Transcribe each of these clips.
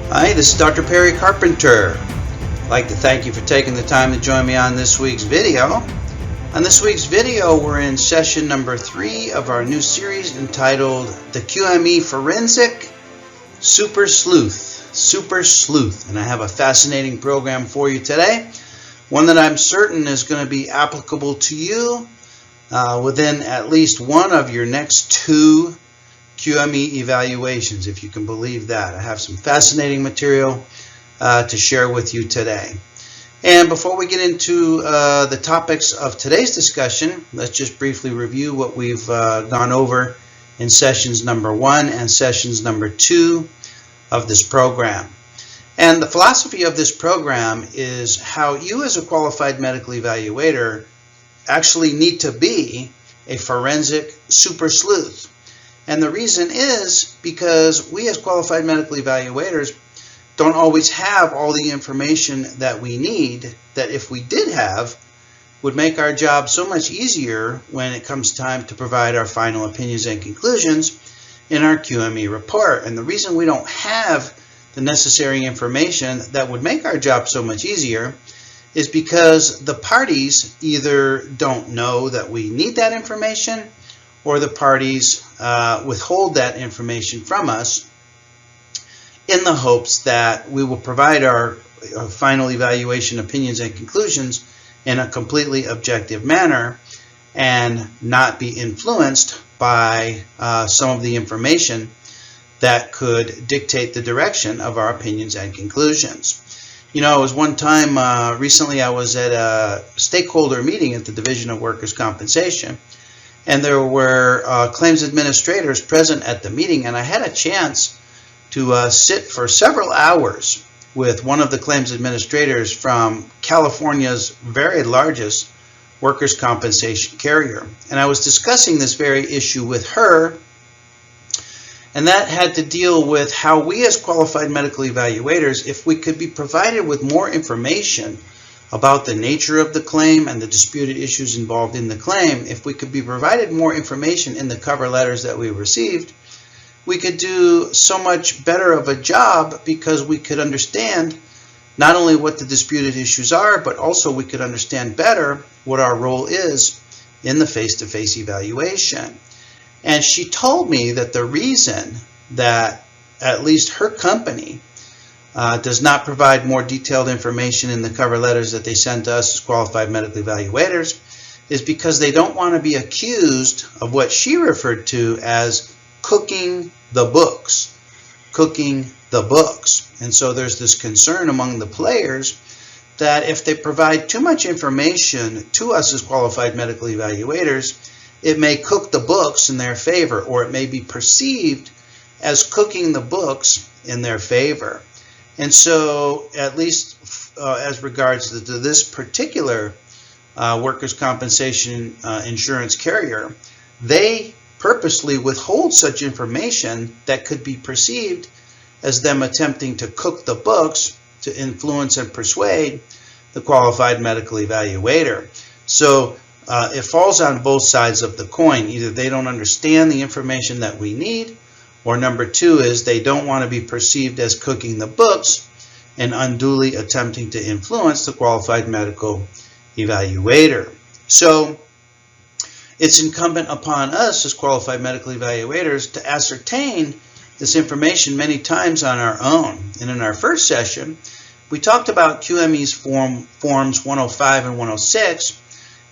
Hi, this is Dr. Perry Carpenter. I'd like to thank you for taking the time to join me on this week's video. On this week's video, we're in session number 3 of our new series entitled The QME Forensic Super Sleuth. And I have a fascinating program for you today, one that I'm certain is going to be applicable to you within at least one of your next 2 QME evaluations, if you can believe that. I have some fascinating material to share with you today. And before we get into the topics of today's discussion, let's just briefly review what we've gone over in sessions number 1 and sessions number 2 of this program. And the philosophy of this program is how you as a qualified medical evaluator actually need to be a forensic super sleuth. And the reason is because we as qualified medical evaluators don't always have all the information that we need, that if we did have, would make our job so much easier when it comes time to provide our final opinions and conclusions in our QME report. And the reason we don't have the necessary information that would make our job so much easier is because the parties either don't know that we need that information, or the parties withhold that information from us in the hopes that we will provide our final evaluation opinions and conclusions in a completely objective manner and not be influenced by some of the information that could dictate the direction of our opinions and conclusions. You know, it was one time recently I was at a stakeholder meeting at the Division of Workers' Compensation, and there were claims administrators present at the meeting, and I had a chance to sit for several hours with one of the claims administrators from California's very largest workers' compensation carrier. And I was discussing this very issue with her, and that had to deal with how we as qualified medical evaluators, if we could be provided with more information about the nature of the claim and the disputed issues involved in the claim, if we could be provided more information in the cover letters that we received, we could do so much better of a job because we could understand not only what the disputed issues are, but also we could understand better what our role is in the face-to-face evaluation. And she told me that the reason that at least her company does not provide more detailed information in the cover letters that they send to us as qualified medical evaluators is because they don't want to be accused of what she referred to as cooking the books. And so there's this concern among the players that if they provide too much information to us as qualified medical evaluators, it may cook the books in their favor, or it may be perceived as cooking the books in their favor. And so, at least as regards to this particular workers' compensation insurance carrier, they purposely withhold such information that could be perceived as them attempting to cook the books to influence and persuade the qualified medical evaluator. So it falls on both sides of the coin. Either they don't understand the information that we need, or number 2 is they don't want to be perceived as cooking the books and unduly attempting to influence the qualified medical evaluator. So it's incumbent upon us as qualified medical evaluators to ascertain this information many times on our own. And in our first session, we talked about QME's forms 105 and 106,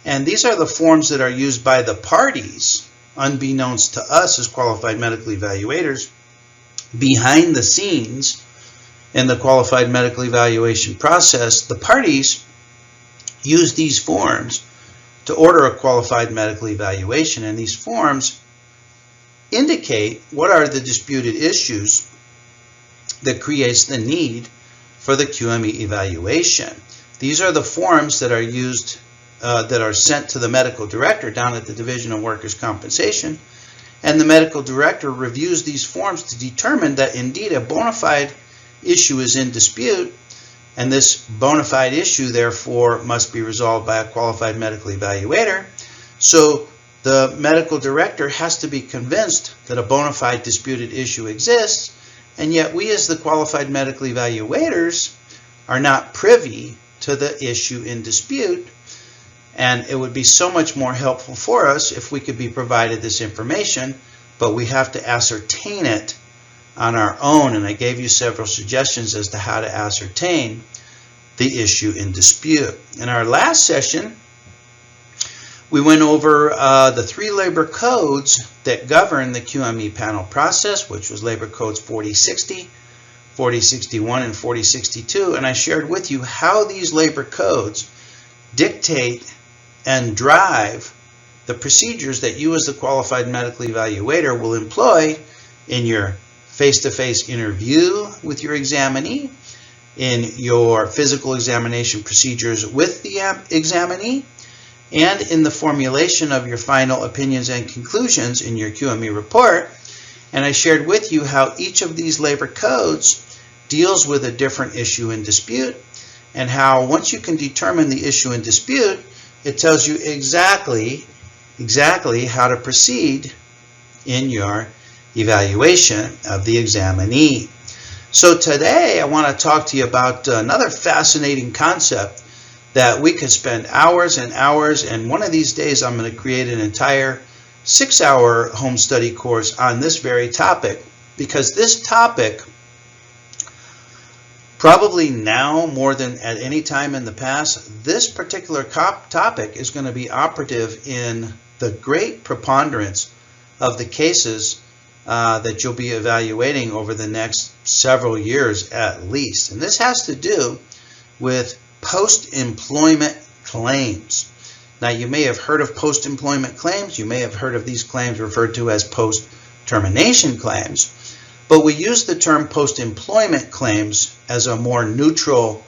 and these are the forms that are used by the parties, unbeknownst to us as qualified medical evaluators, behind the scenes in the qualified medical evaluation process. The parties use these forms to order a qualified medical evaluation, and these forms indicate what are the disputed issues that creates the need for the QME evaluation. These are the forms that are used that are sent to the medical director down at the Division of Workers' Compensation, and the medical director reviews these forms to determine that indeed a bona fide issue is in dispute, and this bona fide issue therefore must be resolved by a qualified medical evaluator. So the medical director has to be convinced that a bona fide disputed issue exists, and yet we as the qualified medical evaluators are not privy to the issue in dispute, and it would be so much more helpful for us if we could be provided this information, but we have to ascertain it on our own, and I gave you several suggestions as to how to ascertain the issue in dispute. In our last session, we went over the 3 labor codes that govern the QME panel process, which was labor codes 4060, 4061, and 4062, and I shared with you how these labor codes dictate and drive the procedures that you as the qualified medical evaluator will employ in your face-to-face interview with your examinee, in your physical examination procedures with the examinee, and in the formulation of your final opinions and conclusions in your QME report. And I shared with you how each of these labor codes deals with a different issue in dispute, and how once you can determine the issue in dispute, it tells you exactly how to proceed in your evaluation of the examinee. So today I want to talk to you about another fascinating concept that we could spend hours and hours, and one of these days I'm going to create an entire 6-hour home study course on this very topic, because this topic, probably now more than at any time in the past, this particular topic is going to be operative in the great preponderance of the cases that you'll be evaluating over the next several years at least. And this has to do with post-employment claims. Now, you may have heard of post-employment claims. You may have heard of these claims referred to as post-termination claims. But we use the term post-employment claims as a more neutral,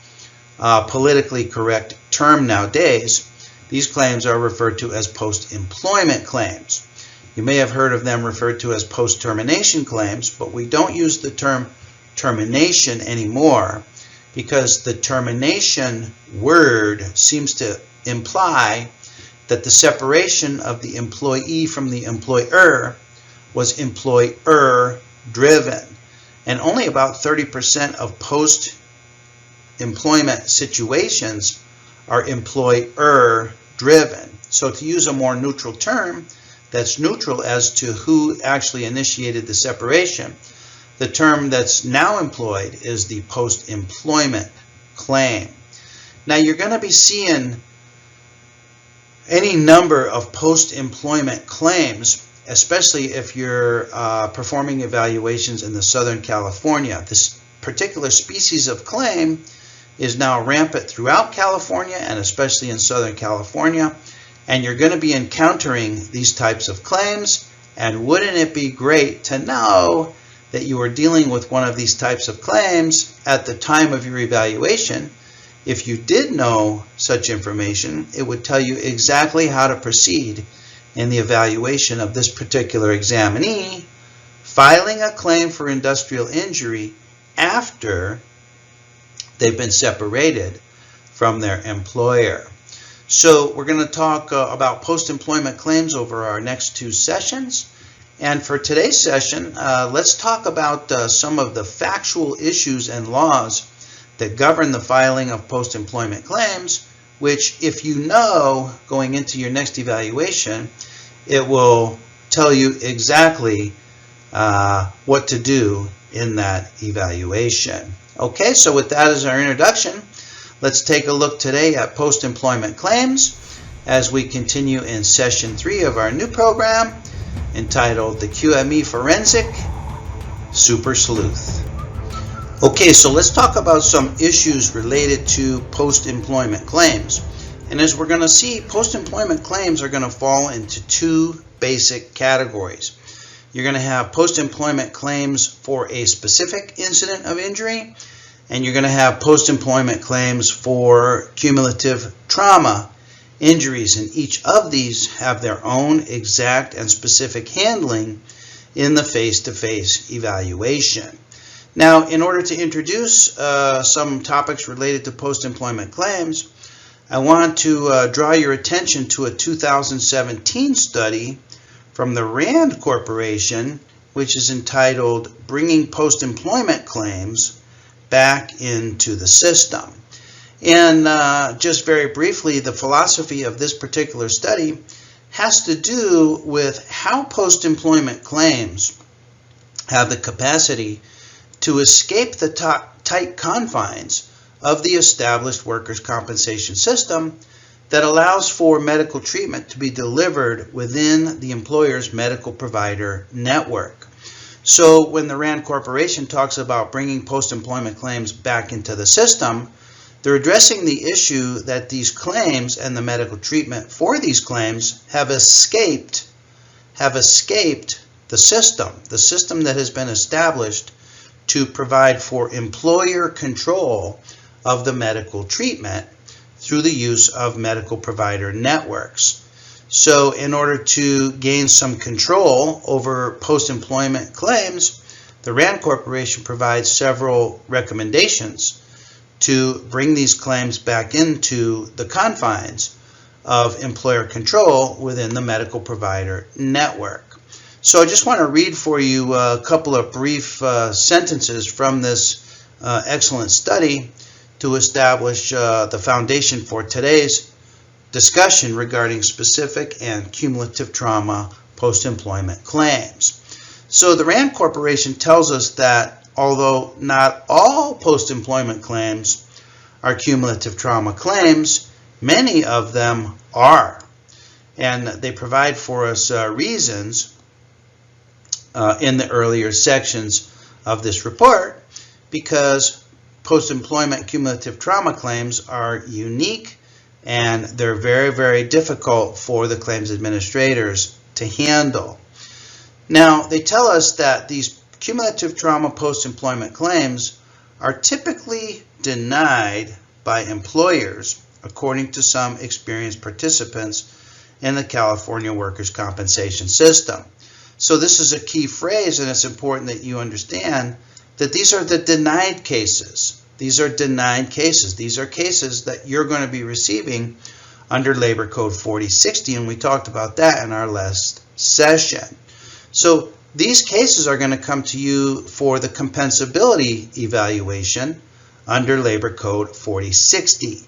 politically correct term nowadays. These claims are referred to as post-employment claims. You may have heard of them referred to as post-termination claims, but we don't use the term termination anymore, because the termination word seems to imply that the separation of the employee from the employer was employer-driven. And only about 30% of post-employment situations are employer-driven. So to use a more neutral term that's neutral as to who actually initiated the separation, the term that's now employed is the post-employment claim. Now, you're going to be seeing any number of post-employment claims, especially if you're performing evaluations in the Southern California. This particular species of claim is now rampant throughout California, and especially in Southern California. And you're going to be encountering these types of claims. And wouldn't it be great to know that you are dealing with one of these types of claims at the time of your evaluation? If you did know such information, it would tell you exactly how to proceed in the evaluation of this particular examinee filing a claim for industrial injury after they've been separated from their employer. So we're going to talk about post-employment claims over our next 2 sessions. And for today's session, let's talk about some of the factual issues and laws that govern the filing of post-employment claims, which, if you know going into your next evaluation, it will tell you exactly what to do in that evaluation. Okay, so with that as our introduction, let's take a look today at post-employment claims as we continue in session 3 of our new program entitled the QME Forensic Super Sleuth. Okay, so let's talk about some issues related to post-employment claims. And as we're going to see, post-employment claims are going to fall into 2 basic categories. You're going to have post-employment claims for a specific incident of injury, and you're going to have post-employment claims for cumulative trauma injuries, and each of these have their own exact and specific handling in the face-to-face evaluation. Now, in order to introduce some topics related to post-employment claims, I want to draw your attention to a 2017 study from the Rand Corporation which is entitled Bringing Post-Employment Claims Back into the System. And just very briefly, the philosophy of this particular study has to do with how post-employment claims have the capacity to escape the tight confines of the established workers' compensation system that allows for medical treatment to be delivered within the employer's medical provider network. So when the RAND Corporation talks about bringing post-employment claims back into the system, they're addressing the issue that these claims and the medical treatment for these claims have escaped the system that has been established to provide for employer control of the medical treatment through the use of medical provider networks. So in order to gain some control over post-employment claims, the RAND Corporation provides several recommendations to bring these claims back into the confines of employer control within the medical provider network. So I just want to read for you a couple of brief sentences from this excellent study to establish the foundation for today's discussion regarding specific and cumulative trauma post-employment claims. So the RAND Corporation tells us that although not all post-employment claims are cumulative trauma claims, many of them are. And they provide for us reasons in the earlier sections of this report, because post-employment cumulative trauma claims are unique and they're very, very difficult for the claims administrators to handle. Now, they tell us that these cumulative trauma post-employment claims are typically denied by employers, according to some experienced participants in the California workers' compensation system. So this is a key phrase, and it's important that you understand that these are the denied cases. These are denied cases. These are cases that you're going to be receiving under Labor Code 4060, and we talked about that in our last session. So these cases are going to come to you for the compensability evaluation under Labor Code 4060.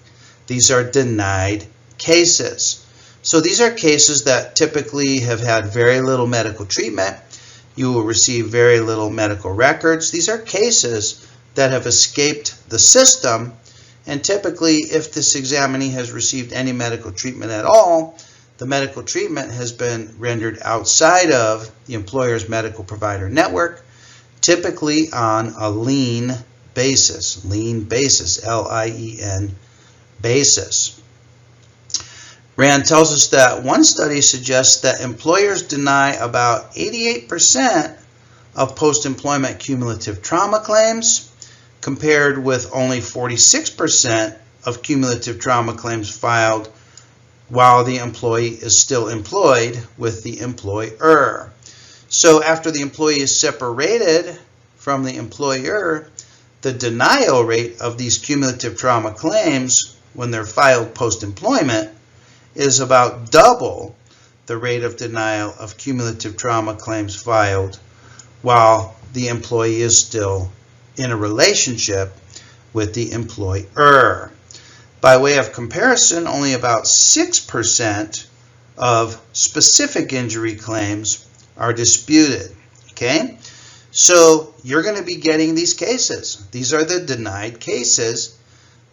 These are denied cases. So these are cases that typically have had very little medical treatment. You will receive very little medical records. These are cases that have escaped the system, and typically if this examinee has received any medical treatment at all, the medical treatment has been rendered outside of the employer's medical provider network, typically on a lien basis, L-I-E-N basis. RAND tells us that one study suggests that employers deny about 88% of post-employment cumulative trauma claims, compared with only 46% of cumulative trauma claims filed while the employee is still employed with the employer. So after the employee is separated from the employer, the denial rate of these cumulative trauma claims when they're filed post-employment is about double the rate of denial of cumulative trauma claims filed while the employee is still in a relationship with the employer. By way of comparison, only about 6% of specific injury claims are disputed. Okay? So you're going to be getting these cases. These are the denied cases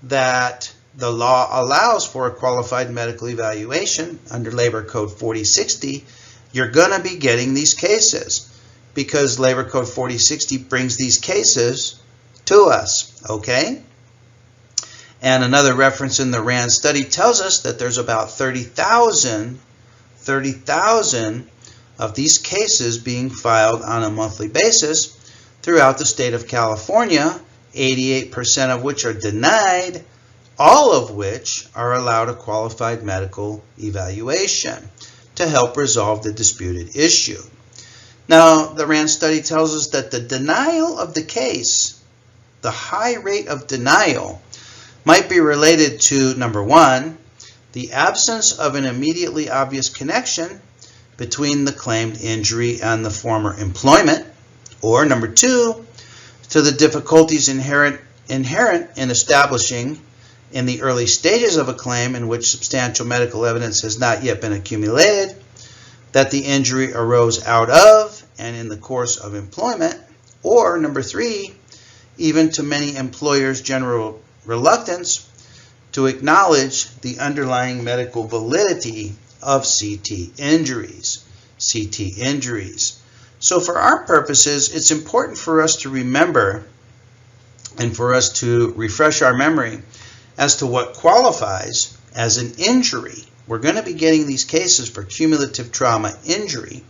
that the law allows for a qualified medical evaluation under Labor Code 4060. You're going to be getting these cases because Labor Code 4060 brings these cases to us, okay? And another reference in the RAND study tells us that there's about 30,000 of these cases being filed on a monthly basis throughout the state of California, 88% of which are denied, all of which are allowed a qualified medical evaluation to help resolve the disputed issue. Now, the RAND study tells us that the denial of the case, the high rate of denial, might be related to, number one, the absence of an immediately obvious connection between the claimed injury and the former employment, or number 2, to the difficulties inherent in establishing in the early stages of a claim in which substantial medical evidence has not yet been accumulated that the injury arose out of and in the course of employment, or number 3, even to many employers' general reluctance to acknowledge the underlying medical validity of CT injuries. So for our purposes, it's important for us to remember and for us to refresh our memory as to what qualifies as an injury. We're going to be getting these cases for cumulative trauma injury,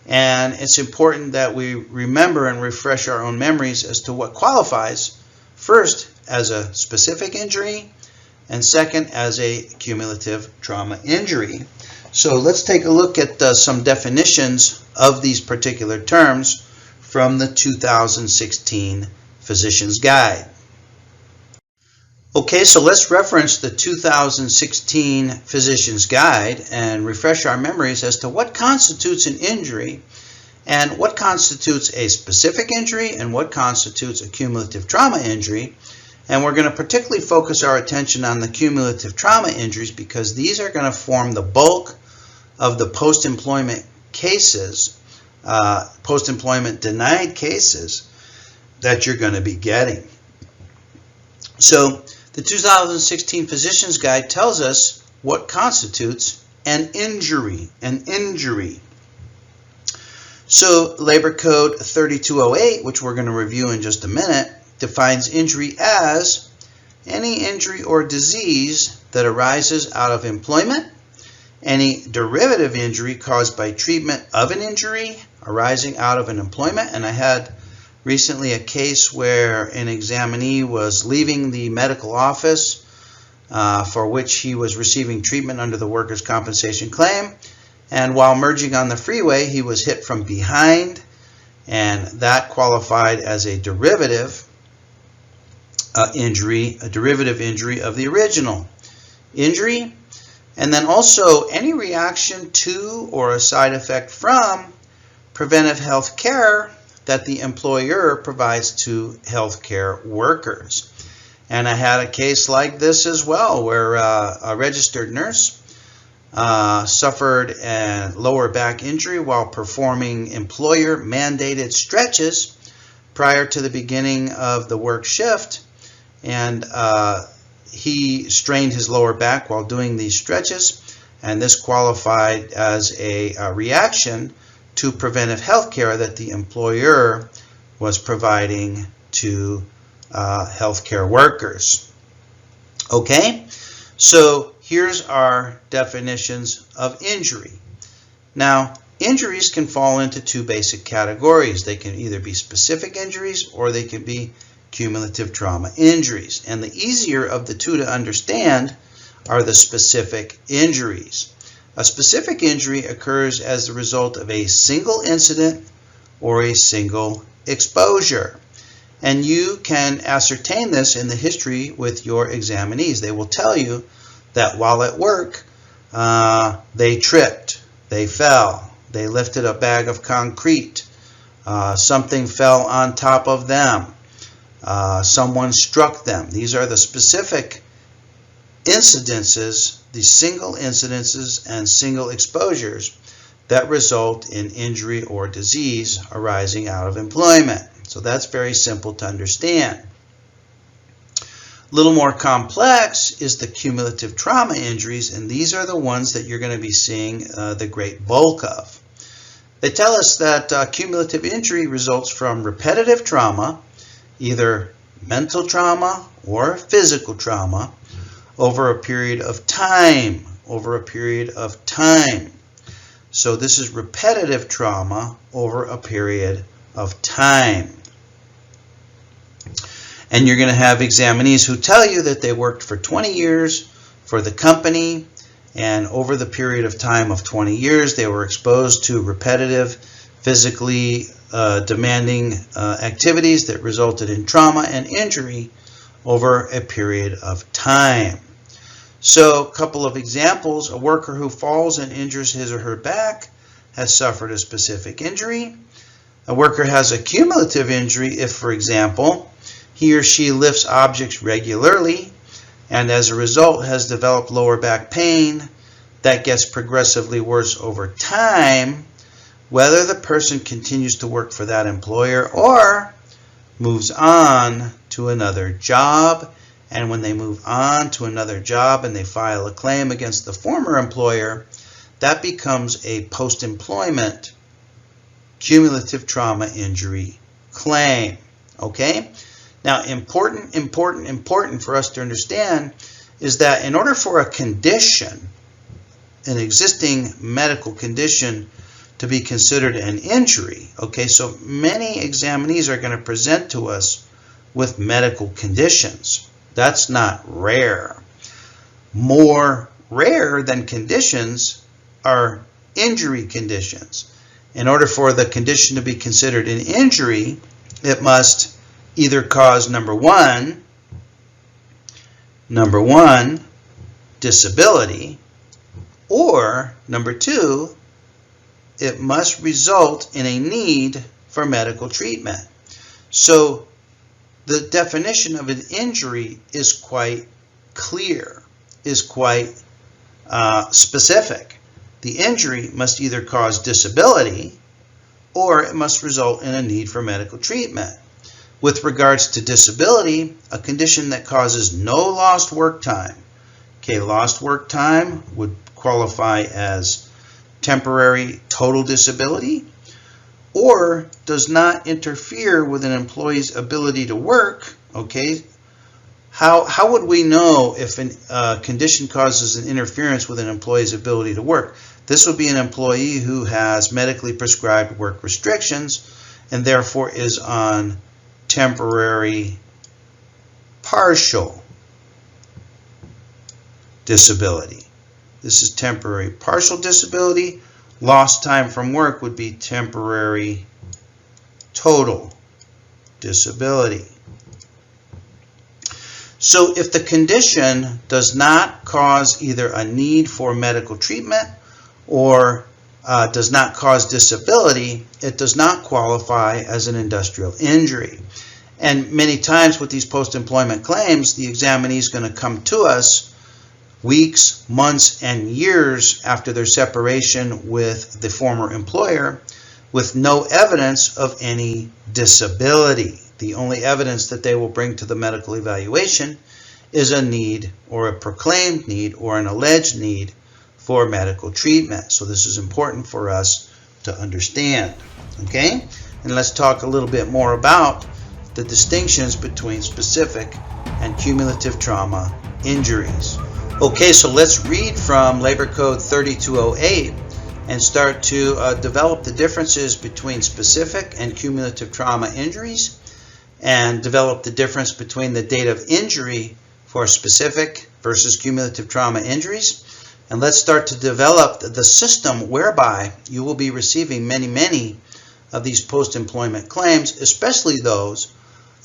and it's important that we remember and refresh our own memories as to what qualifies first as a specific injury and second as a cumulative trauma injury. So let's take a look at some definitions of these particular terms from the 2016 Physician's Guide. Okay, so let's reference the 2016 Physician's Guide and refresh our memories as to what constitutes an injury and what constitutes a specific injury and what constitutes a cumulative trauma injury. And we're going to particularly focus our attention on the cumulative trauma injuries because these are going to form the bulk of the post-employment cases, post-employment denied cases that you're going to be getting. So the 2016 Physician's Guide tells us what constitutes an injury. So Labor Code 3208, which we're going to review in just a minute, defines injury as any injury or disease that arises out of employment, any derivative injury caused by treatment of an injury arising out of an employment. And I had recently a case where an examinee was leaving the medical office for which he was receiving treatment under the workers' compensation claim, and while merging on the freeway he was hit from behind, and that qualified as a derivative injury of the original injury. And then also any reaction to or a side effect from preventive health care that the employer provides to healthcare workers. And I had a case like this as well, where a registered nurse suffered a lower back injury while performing employer-mandated stretches prior to the beginning of the work shift, and he strained his lower back while doing these stretches, and this qualified as a reaction to preventive health care that the employer was providing to healthcare workers. Okay, so here's our definitions of injury. Now, injuries can fall into two basic categories. They can either be specific injuries or they can be cumulative trauma injuries. And the easier of the two to understand are the specific injuries. A specific injury occurs as the result of a single incident or a single exposure. And you can ascertain this in the history with your examinees. They will tell you that while at work, they tripped, they fell, they lifted a bag of concrete, something fell on top of them, someone struck them. These are the specific incidences, the single incidences and single exposures that result in injury or disease arising out of employment. So that's very simple to understand. A little more complex is the cumulative trauma injuries, and these are the ones that you're going to be seeing the great bulk of. They tell us that cumulative injury results from repetitive trauma, either mental trauma or physical trauma, over a period of time. So this is repetitive trauma over a period of time. And you're going to have examinees who tell you that they worked for 20 years for the company, and over the period of time of 20 years they were exposed to repetitive, physically demanding activities that resulted in trauma and injury over a period of time. So a couple of examples: a worker who falls and injures his or her back has suffered a specific injury. A worker has a cumulative injury if, for example, he or she lifts objects regularly and as a result has developed lower back pain that gets progressively worse over time, whether the person continues to work for that employer or moves on to another job. And when they move on to another job and they file a claim against the former employer, that becomes a post-employment cumulative trauma injury claim. Okay? Now, important for us to understand is that in order for a condition, an existing medical condition, to be considered an injury, okay, so many examinees are going to present to us with medical conditions. That's not rare. More rare than conditions are injury conditions. In order for the condition to be considered an injury, it must either cause number one, disability, or number two, it must result in a need for medical treatment. So the definition of an injury is quite clear, is quite specific. The injury must either cause disability or it must result in a need for medical treatment. With regards to disability, a condition that causes no lost work time. Okay, lost work time would qualify as temporary total disability, or does not interfere with an employee's ability to work. Okay, how would we know if a condition causes an interference with an employee's ability to work? This would be an employee who has medically prescribed work restrictions and therefore is on temporary partial disability. This is temporary partial disability. Lost time from work would be temporary total disability. So if the condition does not cause either a need for medical treatment or does not cause disability, it does not qualify as an industrial injury. And many times with these post-employment claims, the examinee is going to come to us weeks, months, and years after their separation with the former employer with no evidence of any disability. The only evidence that they will bring to the medical evaluation is a need or a proclaimed need or an alleged need for medical treatment. So this is important for us to understand. Okay? And let's talk a little bit more about the distinctions between specific and cumulative trauma injuries. Okay, so let's read from Labor Code 3208 and start to develop the differences between specific and cumulative trauma injuries and develop the difference between the date of injury for specific versus cumulative trauma injuries. And let's start to develop the system whereby you will be receiving many of these post-employment claims, especially those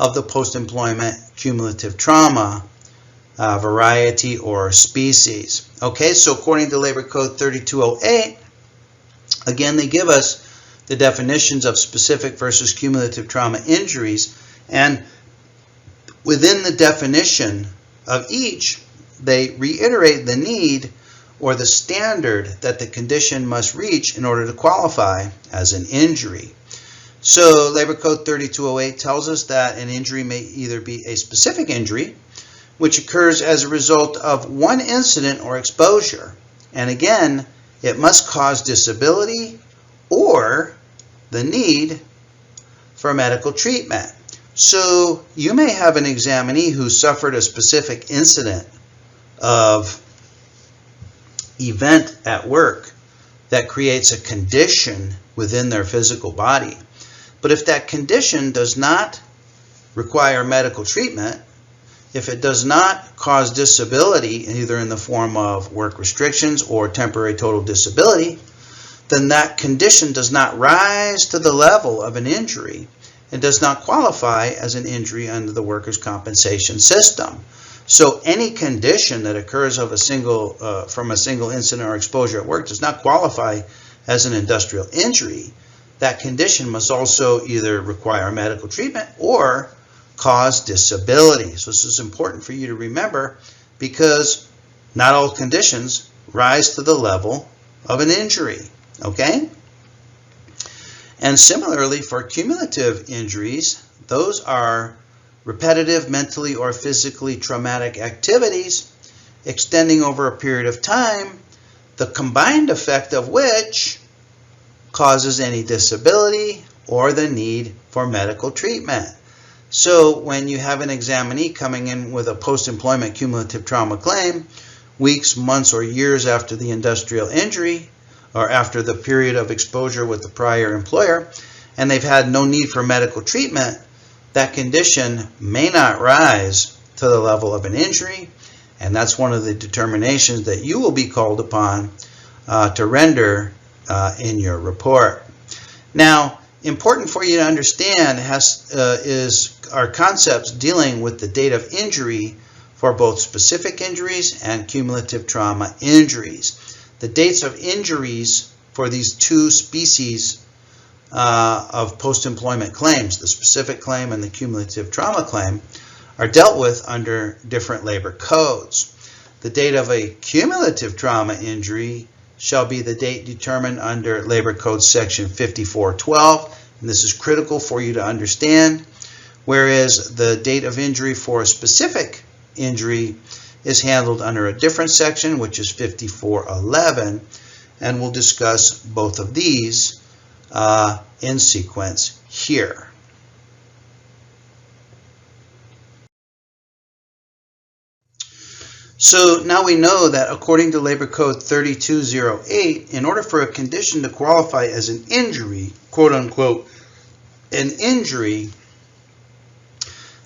of the post-employment cumulative trauma variety or species. Okay, so according to Labor Code 3208, again, they give us the definitions of specific versus cumulative trauma injuries, and within the definition of each, they reiterate the need or the standard that the condition must reach in order to qualify as an injury. So Labor Code 3208 tells us that an injury may either be a specific injury, which occurs as a result of one incident or exposure. And again, it must cause disability or the need for medical treatment. So you may have an examinee who suffered a specific incident of event at work that creates a condition within their physical body. But if that condition does not require medical treatment, if it does not cause disability, either in the form of work restrictions or temporary total disability, then that condition does not rise to the level of an injury and does not qualify as an injury under the workers' compensation system. So any condition that occurs of from a single incident or exposure at work does not qualify as an industrial injury, that condition must also either require medical treatment or cause disability. So this is important for you to remember, because not all conditions rise to the level of an injury, okay? And similarly, for cumulative injuries, those are repetitive mentally or physically traumatic activities extending over a period of time, the combined effect of which causes any disability or the need for medical treatment. So when you have an examinee coming in with a post-employment cumulative trauma claim, weeks, months, or years after the industrial injury, or after the period of exposure with the prior employer, and they've had no need for medical treatment, that condition may not rise to the level of an injury, and that's one of the determinations that you will be called upon to render in your report. Now, important for you to understand are concepts dealing with the date of injury for both specific injuries and cumulative trauma injuries. The dates of injuries for these two species of post-employment claims, the specific claim and the cumulative trauma claim, are dealt with under different labor codes. The date of a cumulative trauma injury shall be the date determined under Labor Code Section 5412, and this is critical for you to understand, whereas the date of injury for a specific injury is handled under a different section, which is 5411, and we'll discuss both of these in sequence here. So now we know that according to Labor Code 3208, in order for a condition to qualify as an injury, quote unquote, an injury,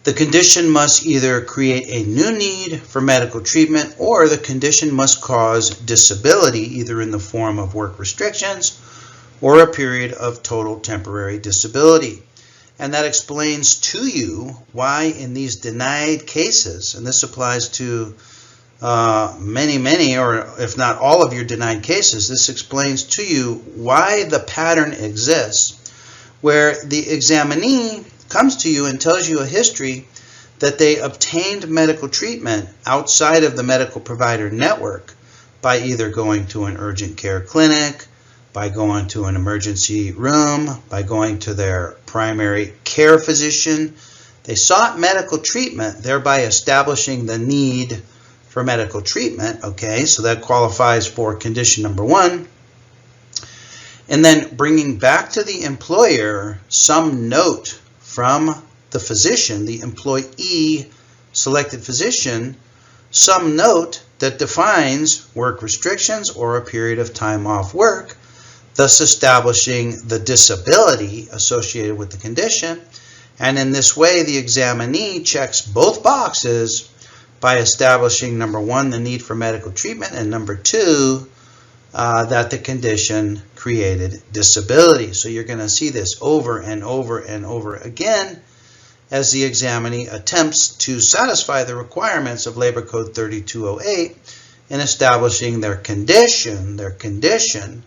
the condition must either create a new need for medical treatment or the condition must cause disability, either in the form of work restrictions or a period of total temporary disability. And that explains to you why in these denied cases, and this applies to many, or if not all of your denied cases, this explains to you why the pattern exists, where the examinee comes to you and tells you a history that they obtained medical treatment outside of the medical provider network by either going to an urgent care clinic, by going to an emergency room, by going to their primary care physician. They sought medical treatment, thereby establishing the need for medical treatment, okay, so that qualifies for condition number one. And then bringing back to the employer some note from the physician, the employee selected physician, some note that defines work restrictions or a period of time off work, thus establishing the disability associated with the condition. And in this way, the examinee checks both boxes by establishing, number one, the need for medical treatment, and number two, that the condition created disability. So you're going to see this over and over and over again as the examinee attempts to satisfy the requirements of Labor Code 3208 in establishing their condition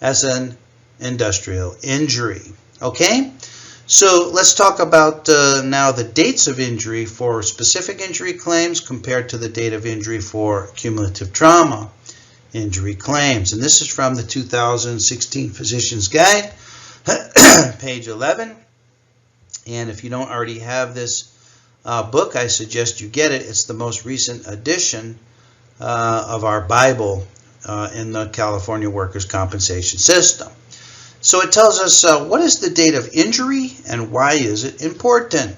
as an industrial injury. Okay? So let's talk about now the dates of injury for specific injury claims compared to the date of injury for cumulative trauma injury claims. And this is from the 2016 Physician's Guide, page 11. And if you don't already have this book, I suggest you get it. It's the most recent edition of our Bible in the California Workers' Compensation System. So it tells us what is the date of injury and why is it important.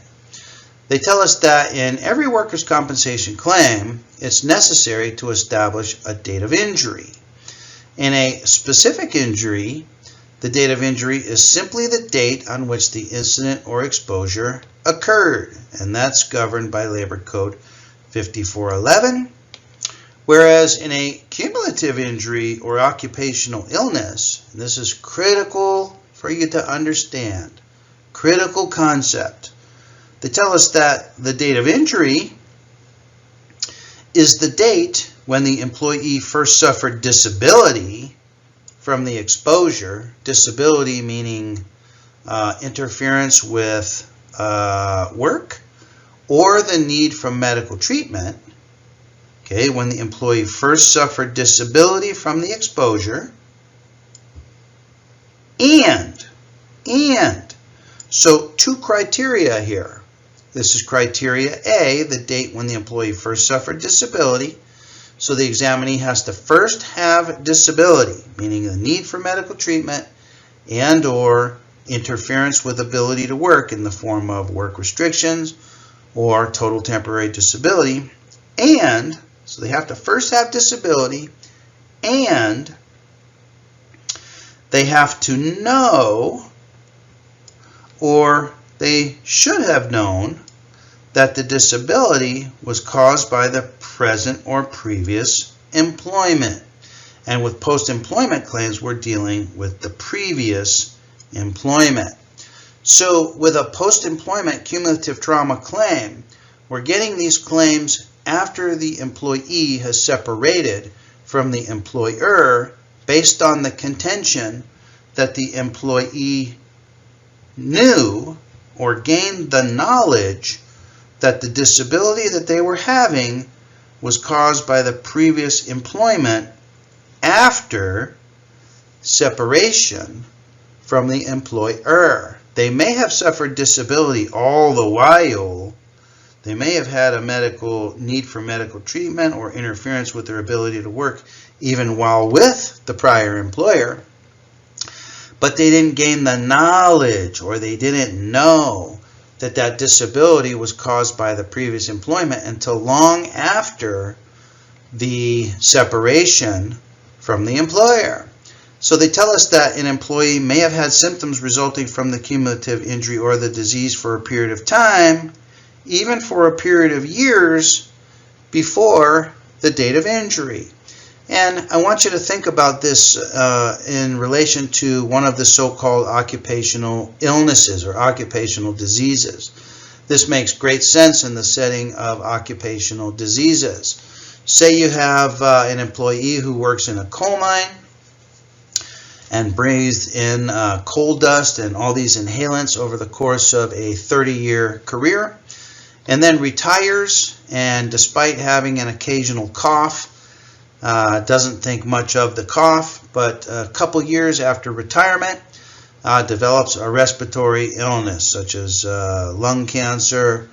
They tell us that in every workers' compensation claim, it's necessary to establish a date of injury. In a specific injury, the date of injury is simply the date on which the incident or exposure occurred, and that's governed by Labor Code 5411. Whereas in a cumulative injury or occupational illness, and this is critical for you to understand, critical concept, they tell us that the date of injury is the date when the employee first suffered disability from the exposure, disability meaning interference with work, or the need for medical treatment, okay, when the employee first suffered disability from the exposure, and so two criteria here. This is criteria A, the date when the employee first suffered disability. So the examinee has to first have disability, meaning the need for medical treatment and or interference with ability to work in the form of work restrictions or total temporary disability. And so they have to first have disability, and they have to know, or they should have known, that the disability was caused by the present or previous employment. And with post-employment claims, we're dealing with the previous employment. So with a post-employment cumulative trauma claim, we're getting these claims after the employee has separated from the employer based on the contention that the employee knew or gained the knowledge that the disability that they were having was caused by the previous employment after separation from the employer. They may have suffered disability all the while. They may have had a medical need for medical treatment or interference with their ability to work even while with the prior employer, but they didn't gain the knowledge, or they didn't know that that disability was caused by the previous employment until long after the separation from the employer. So they tell us that an employee may have had symptoms resulting from the cumulative injury or the disease for a period of time, even for a period of years before the date of injury. And I want you to think about this in relation to one of the so-called occupational illnesses or occupational diseases. This makes great sense in the setting of occupational diseases. Say you have an employee who works in a coal mine and breathes in coal dust and all these inhalants over the course of a 30-year career, and then retires, and despite having an occasional cough, doesn't think much of the cough, but a couple years after retirement develops a respiratory illness such as lung cancer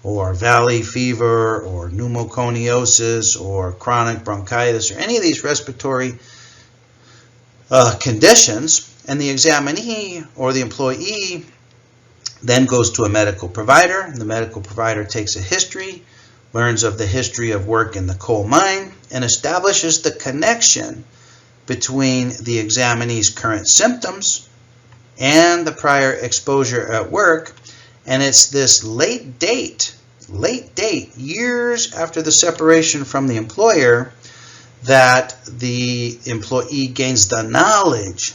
or valley fever or pneumoconiosis or chronic bronchitis or any of these respiratory conditions, and the examinee or the employee then goes to a medical provider, and the medical provider takes a history, learns of the history of work in the coal mine, and establishes the connection between the examinee's current symptoms and the prior exposure at work. And it's this late date, years after the separation from the employer, that the employee gains the knowledge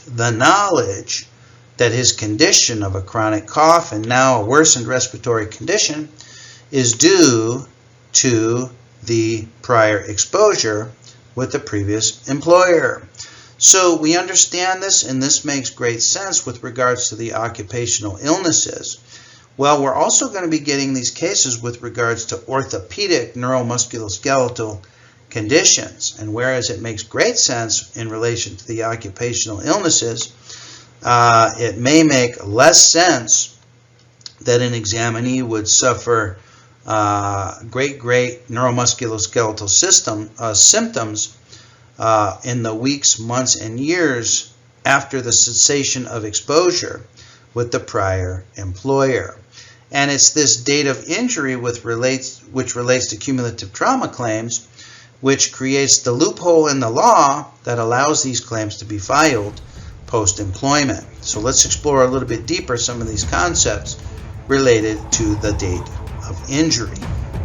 that his condition of a chronic cough and now a worsened respiratory condition is due to the prior exposure with the previous employer. So we understand this, and this makes great sense with regards to the occupational illnesses. Well, we're also going to be getting these cases with regards to orthopedic neuromusculoskeletal conditions. And whereas it makes great sense in relation to the occupational illnesses, it may make less sense that an examinee would suffer great neuromusculoskeletal symptoms in the weeks, months, and years after the cessation of exposure with the prior employer. And it's this date of injury which relates to cumulative trauma claims, which creates the loophole in the law that allows these claims to be filed post-employment. So let's explore a little bit deeper some of these concepts related to the date of injury.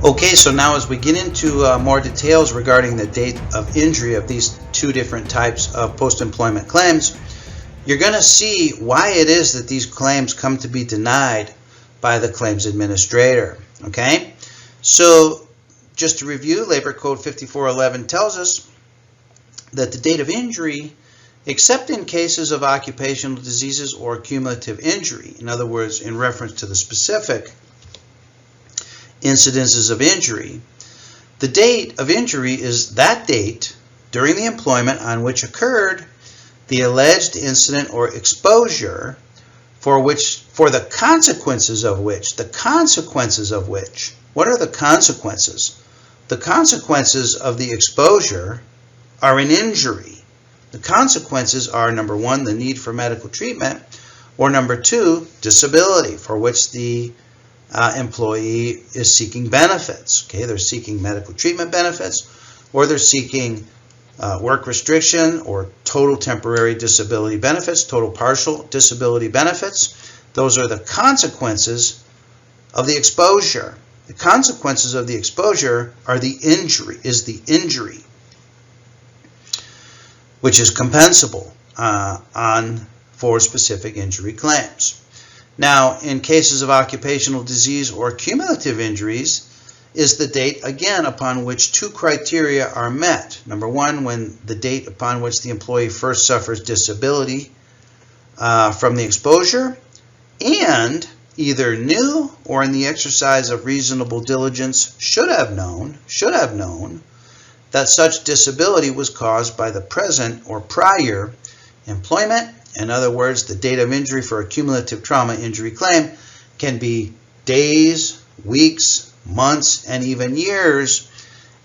Okay, so now as we get into more details regarding the date of injury of these two different types of post-employment claims, you're going to see why it is that these claims come to be denied by the claims administrator. Okay, so just to review, Labor Code 5411 tells us that the date of injury except in cases of occupational diseases or cumulative injury. In other words, in reference to the specific incidences of injury, the date of injury is that date during the employment on which occurred the alleged incident or exposure for the consequences of which, what are the consequences? The consequences of the exposure are an injury. The consequences are, number one, the need for medical treatment, or number two, disability, for which the employee is seeking benefits. Okay, they're seeking medical treatment benefits, or they're seeking work restriction or total temporary disability benefits, total partial disability benefits. Those are the consequences of the exposure. The consequences of the exposure are the injury, which is compensable for specific injury claims. Now, in cases of occupational disease or cumulative injuries, is the date, again, upon which two criteria are met. Number one, when the date upon which the employee first suffers disability from the exposure, and either knew or in the exercise of reasonable diligence should have known that such disability was caused by the present or prior employment. In other words, the date of injury for a cumulative trauma injury claim can be days, weeks, months, and even years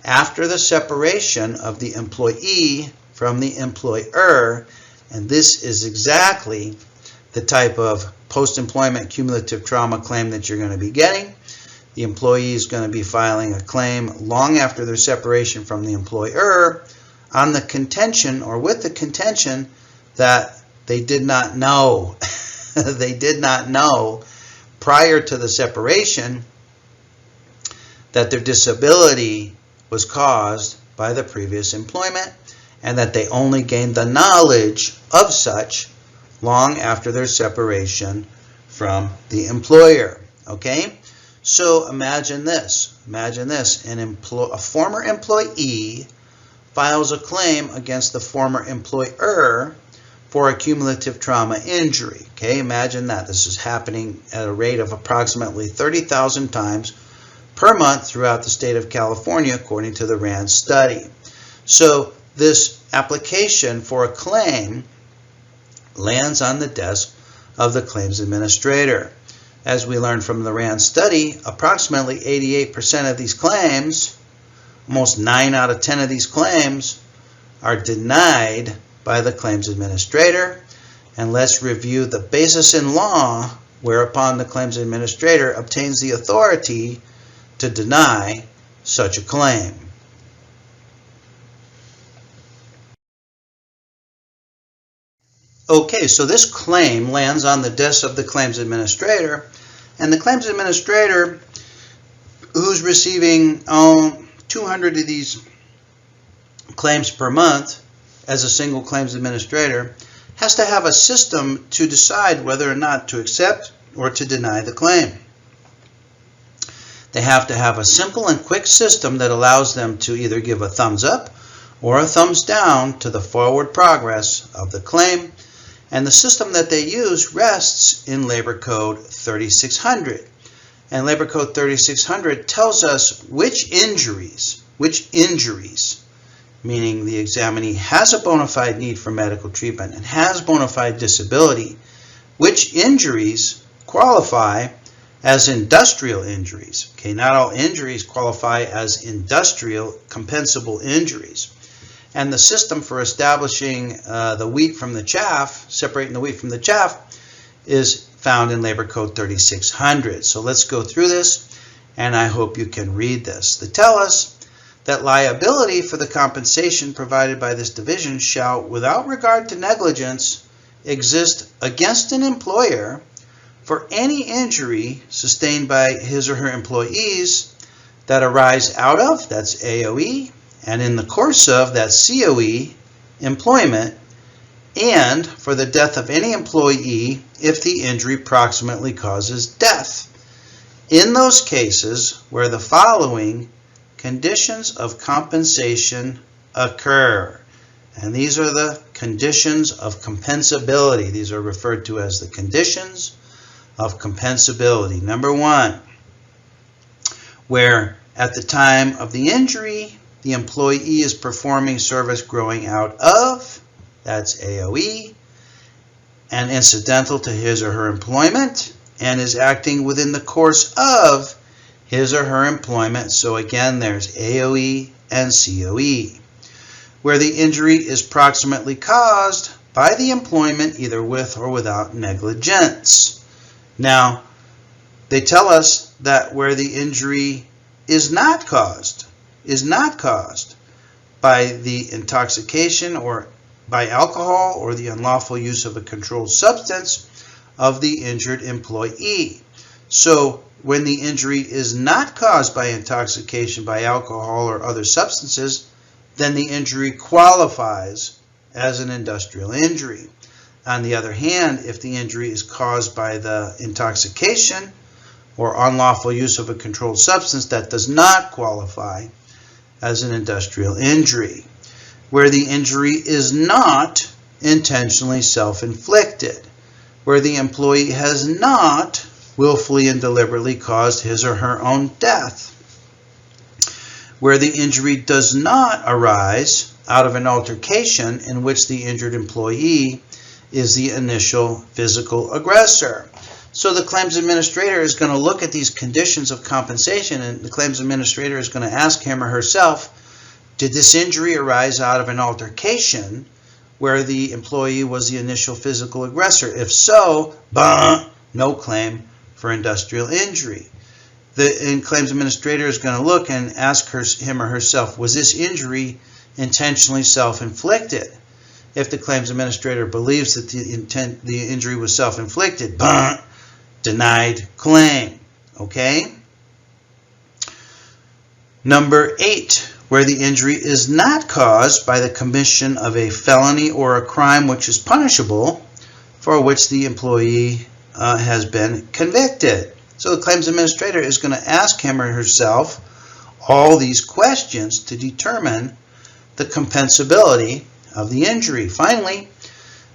after the separation of the employee from the employer. And this is exactly the type of post-employment cumulative trauma claim that you're going to be getting. The employee is going to be filing a claim long after their separation from the employer on the contention, or with the contention, that they did not know prior to the separation that their disability was caused by the previous employment, and that they only gained the knowledge of such long after their separation from the employer. Okay? So imagine this. A former employee files a claim against the former employer for a cumulative trauma injury. Okay, imagine that. This is happening at a rate of approximately 30,000 times per month throughout the state of California, according to the RAND study. So this application for a claim lands on the desk of the claims administrator. As we learned from the RAND study, approximately 88% of these claims, almost 9 out of 10 of these claims, are denied by the claims administrator. And let's review the basis in law whereupon the claims administrator obtains the authority to deny such a claim. Okay, so this claim lands on the desk of the claims administrator, and the claims administrator, who's receiving 200 of these claims per month as a single claims administrator, has to have a system to decide whether or not to accept or to deny the claim. They have to have a simple and quick system that allows them to either give a thumbs up or a thumbs down to the forward progress of the claim. And the system that they use rests in Labor Code 3600. And Labor Code 3600 tells us which injuries, meaning the examinee has a bona fide need for medical treatment and has bona fide disability, which injuries qualify as industrial injuries. Okay, not all injuries qualify as industrial compensable injuries. And the system for establishing the wheat from the chaff, separating the wheat from the chaff, is found in Labor Code 3600. So let's go through this, and I hope you can read this. They tell us that liability for the compensation provided by this division shall, without regard to negligence, exist against an employer for any injury sustained by his or her employees that arise out of, that's AOE, and in the course of, that COE, employment, and for the death of any employee if the injury proximately causes death, in those cases where the following conditions of compensation occur. And these are the conditions of compensability. These are referred to as the conditions of compensability. Number 1, where at the time of the injury, the employee is performing service growing out of, that's AOE, and incidental to his or her employment, and is acting within the course of his or her employment. So again, there's AOE and COE. Where the injury is proximately caused by the employment, either with or without negligence. Now, they tell us that where the injury is not caused by the intoxication or by alcohol or the unlawful use of a controlled substance of the injured employee. So when the injury is not caused by intoxication by alcohol or other substances, then the injury qualifies as an industrial injury. On the other hand, if the injury is caused by the intoxication or unlawful use of a controlled substance, that does not qualify as an industrial injury. Where the injury is not intentionally self-inflicted, where the employee has not willfully and deliberately caused his or her own death, where the injury does not arise out of an altercation in which the injured employee is the initial physical aggressor. So the claims administrator is going to look at these conditions of compensation, and the claims administrator is going to ask him or herself, did this injury arise out of an altercation where the employee was the initial physical aggressor? If so, no claim for industrial injury. The claims administrator is going to look and ask him or herself, was this injury intentionally self-inflicted? If the claims administrator believes that the injury was self-inflicted, denied claim. Okay? Number 8, where the injury is not caused by the commission of a felony or a crime which is punishable, for which the employee has been convicted. So the claims administrator is going to ask him or herself all these questions to determine the compensability of the injury. Finally,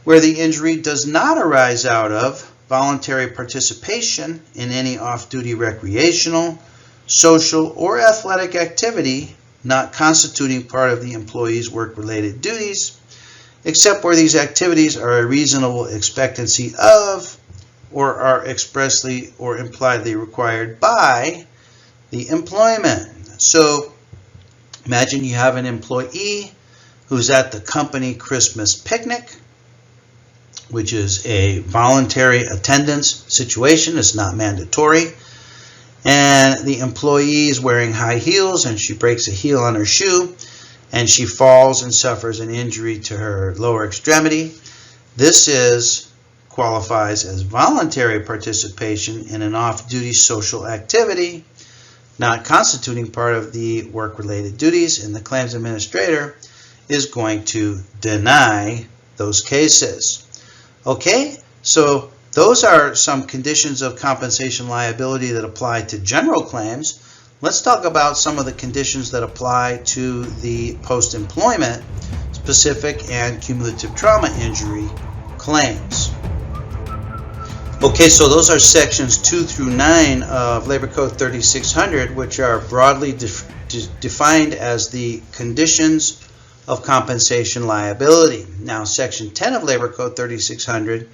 where the injury does not arise out of voluntary participation in any off-duty recreational, social, or athletic activity not constituting part of the employee's work-related duties, except where these activities are a reasonable expectancy of or are expressly or impliedly required by the employment. So imagine you have an employee who's at the company Christmas picnic, which is a voluntary attendance situation. It's not mandatory. And the employee is wearing high heels and she breaks a heel on her shoe and she falls and suffers an injury to her lower extremity. This qualifies as voluntary participation in an off-duty social activity not constituting part of the work-related duties, and the claims administrator is going to deny those cases. Okay, so those are some conditions of compensation liability that apply to general claims. Let's talk about some of the conditions that apply to the post-employment specific and cumulative trauma injury claims. Okay, so those are sections 2 through 9 of Labor Code 3600, which are broadly defined as the conditions of compensation liability. Now, section 10 of Labor Code 3600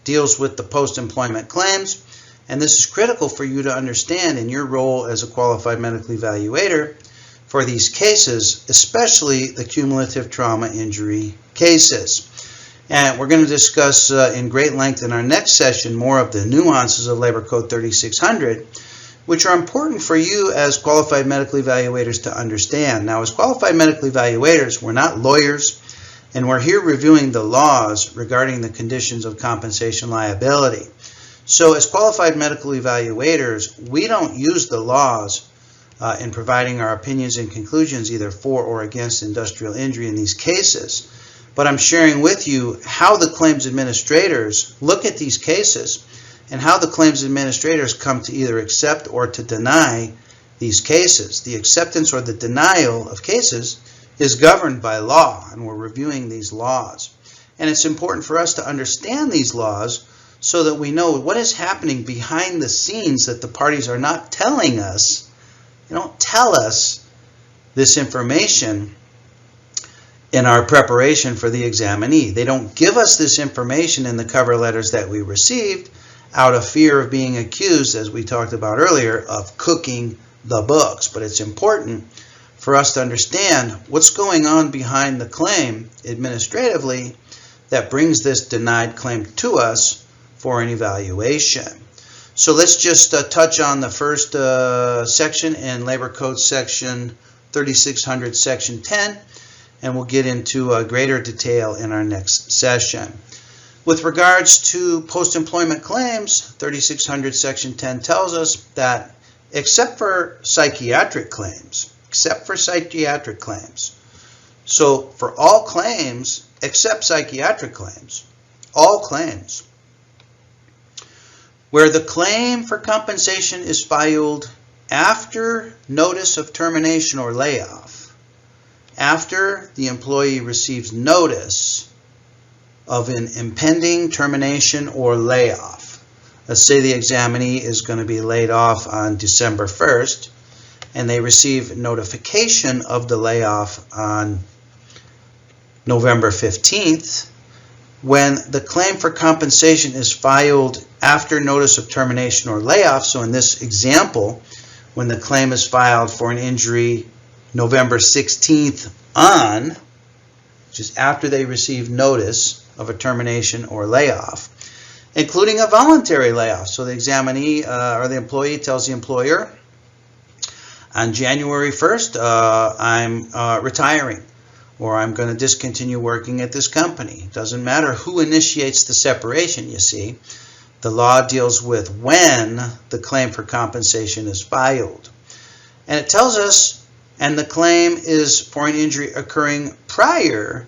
deals with the post-employment claims, and this is critical for you to understand in your role as a qualified medical evaluator for these cases, especially the cumulative trauma injury cases. And we're going to discuss in great length in our next session more of the nuances of Labor Code 3600, which are important for you as qualified medical evaluators to understand. Now, as qualified medical evaluators, we're not lawyers, and we're here reviewing the laws regarding the conditions of compensation liability. So as qualified medical evaluators, we don't use the laws in providing our opinions and conclusions either for or against industrial injury in these cases. But I'm sharing with you how the claims administrators look at these cases and how the claims administrators come to either accept or to deny these cases. The acceptance or the denial of cases is governed by law, and we're reviewing these laws. And it's important for us to understand these laws so that we know what is happening behind the scenes that the parties are not telling us. They don't tell us this information in our preparation for the examinee. They don't give us this information in the cover letters that we received out of fear of being accused, as we talked about earlier, of cooking the books. But it's important for us to understand what's going on behind the claim administratively that brings this denied claim to us for an evaluation. So let's just touch on the first section in Labor Code section 3600 section 10, and we'll get into greater detail in our next session. With regards to post-employment claims, 3600 section 10 tells us that except for psychiatric claims, so for all claims except psychiatric claims, all claims where the claim for compensation is filed after notice of termination or layoff, after the employee receives notice of an impending termination or layoff. Let's say the examinee is going to be laid off on December 1st, and they receive notification of the layoff on November 15th. When the claim for compensation is filed after notice of termination or layoff, so in this example, when the claim is filed for an injury November 16th on, which is after they receive notice of a termination or layoff, including a voluntary layoff. So the examinee or the employee tells the employer, on January 1st, I'm retiring, or I'm going to discontinue working at this company. It doesn't matter who initiates the separation, you see. The law deals with when the claim for compensation is filed. And it tells us, and the claim is for an injury occurring prior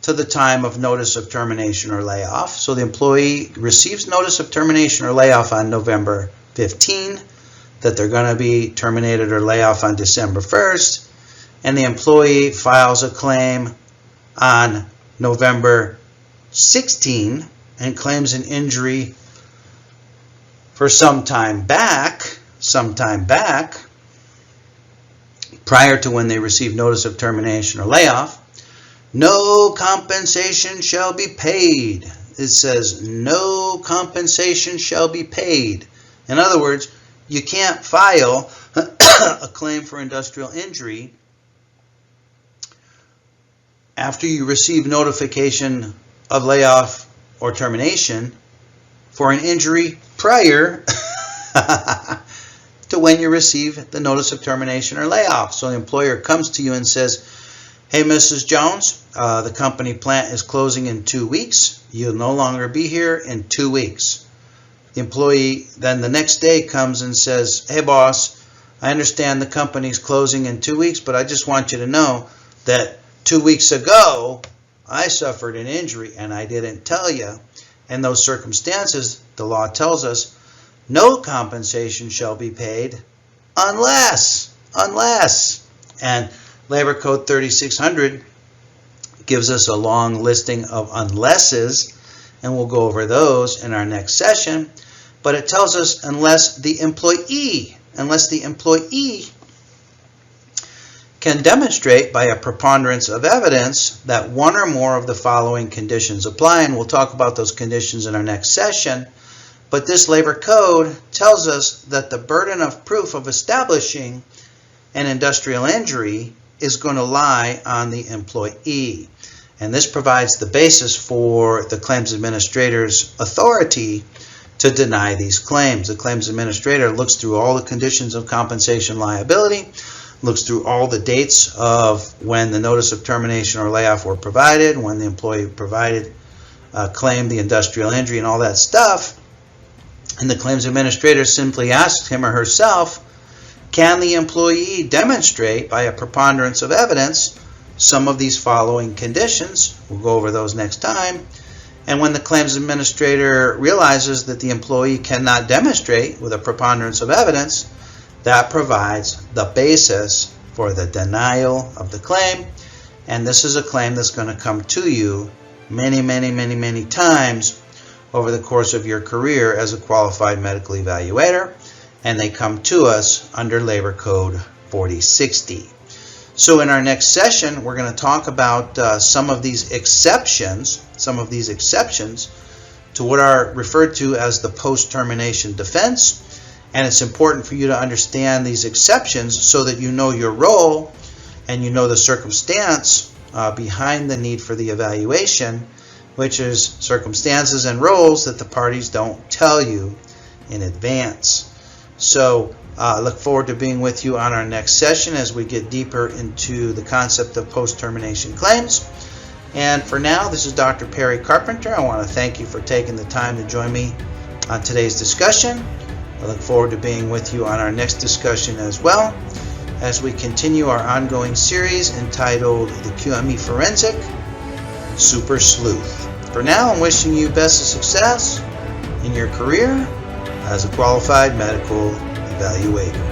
to the time of notice of termination or layoff. So the employee receives notice of termination or layoff on November 15, that they're going to be terminated or lay off on December 1st, and the employee files a claim on November 16 and claims an injury for some time back, prior to when they receive notice of termination or layoff. No compensation shall be paid. It says no compensation shall be paid. In other words, you can't file a claim for industrial injury after you receive notification of layoff or termination for an injury prior to when you receive the notice of termination or layoff. So the employer comes to you and says, hey, Mrs. Jones, the company plant is closing in 2 weeks. You'll no longer be here in 2 weeks. The employee then the next day comes and says, hey, boss, I understand the company's closing in 2 weeks, but I just want you to know that 2 weeks ago, I suffered an injury and I didn't tell you. In those circumstances, the law tells us no compensation shall be paid unless, and Labor Code 3600 gives us a long listing of unlesses, and we'll go over those in our next session. But it tells us unless the employee can demonstrate by a preponderance of evidence that one or more of the following conditions apply, and we'll talk about those conditions in our next session. But this labor code tells us that the burden of proof of establishing an industrial injury is going to lie on the employee. And this provides the basis for the claims administrator's authority to deny these claims. The claims administrator looks through all the conditions of compensation liability, looks through all the dates of when the notice of termination or layoff were provided, when the employee claimed the industrial injury and all that stuff. And the claims administrator simply asks him or herself, can the employee demonstrate by a preponderance of evidence some of these following conditions? We'll go over those next time. And when the claims administrator realizes that the employee cannot demonstrate with a preponderance of evidence, that provides the basis for the denial of the claim. And this is a claim that's going to come to you many times over the course of your career as a qualified medical evaluator, and they come to us under Labor Code 4060. So in our next session, we're going to talk about some of these exceptions to what are referred to as the post-termination defense. And it's important for you to understand these exceptions so that you know your role and you know the circumstance behind the need for the evaluation, which is circumstances and roles that the parties don't tell you in advance. So look forward to being with you on our next session as we get deeper into the concept of post-termination claims. And for now, this is Dr. Perry Carpenter. I want to thank you for taking the time to join me on today's discussion. I look forward to being with you on our next discussion as well, as we continue our ongoing series entitled The QME Forensic Super Sleuth. For now, I'm wishing you best of success in your career as a qualified medical evaluator.